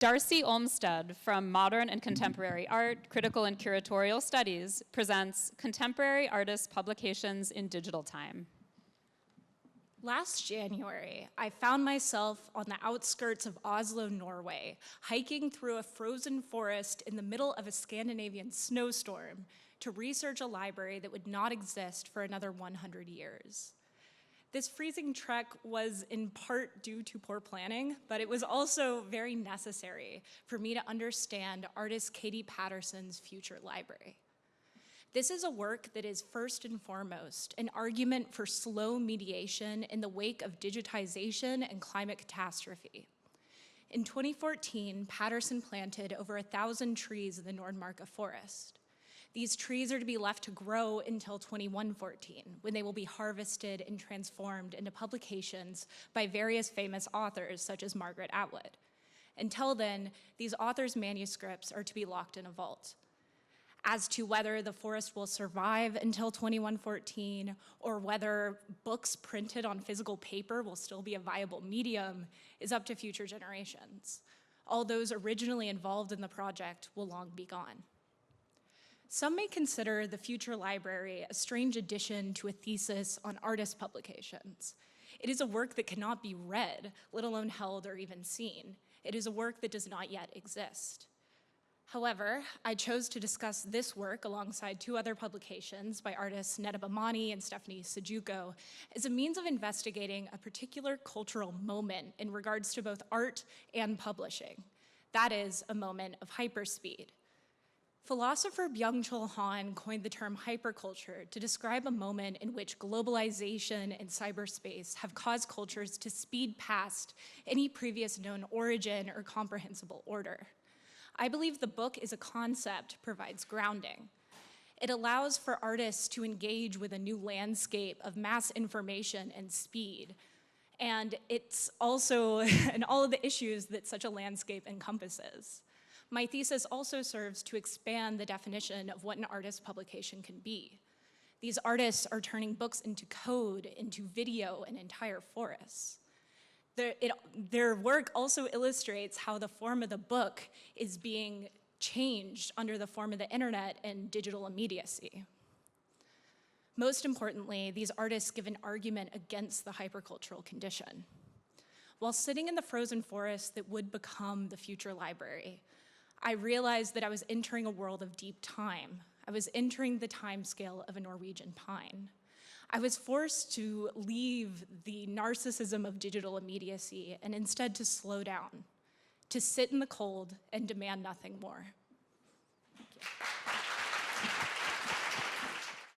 Darcy Olmstead from Modern and Contemporary Art, Critical and Curatorial Studies presents Contemporary Artists' Publications in Digital Time. Last January, I found myself on the outskirts of Oslo, Norway, hiking through a frozen forest in the middle of a Scandinavian snowstorm to research a library that would not exist for another 100 years. This freezing trek was in part due to poor planning, but it was also very necessary for me to understand artist Katie Patterson's future library. This is a work that is first and foremost an argument for slow mediation in the wake of digitization and climate catastrophe. In 2014, Patterson planted over 1,000 trees in the Nordmarka forest. These trees are to be left to grow until 2114, when they will be harvested and transformed into publications by various famous authors, such as Margaret Atwood. Until then, these authors' manuscripts are to be locked in a vault. As to whether the forest will survive until 2114, or whether books printed on physical paper will still be a viable medium, is up to future generations. All those originally involved in the project will long be gone. Some may consider the future library a strange addition to a thesis on artist publications. It is a work that cannot be read, let alone held or even seen. It is a work that does not yet exist. However, I chose to discuss this work alongside two other publications by artists Neda Bamani and Stephanie Sajuko as a means of investigating a particular cultural moment in regards to both art and publishing. That is, a moment of hyperspeed. Philosopher Byung-Chul Han coined the term hyperculture to describe a moment in which globalization and cyberspace have caused cultures to speed past any previous known origin or comprehensible order. I believe the book as a concept provides grounding. It allows for artists to engage with a new landscape of mass information and speed. And it's also and all of the issues that such a landscape encompasses. My thesis also serves to expand the definition of what an artist publication can be. These artists are turning books into code, into video, and entire forests. Their work also illustrates how the form of the book is being changed under the form of the internet and digital immediacy. Most importantly, these artists give an argument against the hypercultural condition. While sitting in the frozen forest that would become the future library, I realized that I was entering a world of deep time. I was entering the time scale of a Norwegian pine. I was forced to leave the narcissism of digital immediacy and instead to slow down, to sit in the cold and demand nothing more.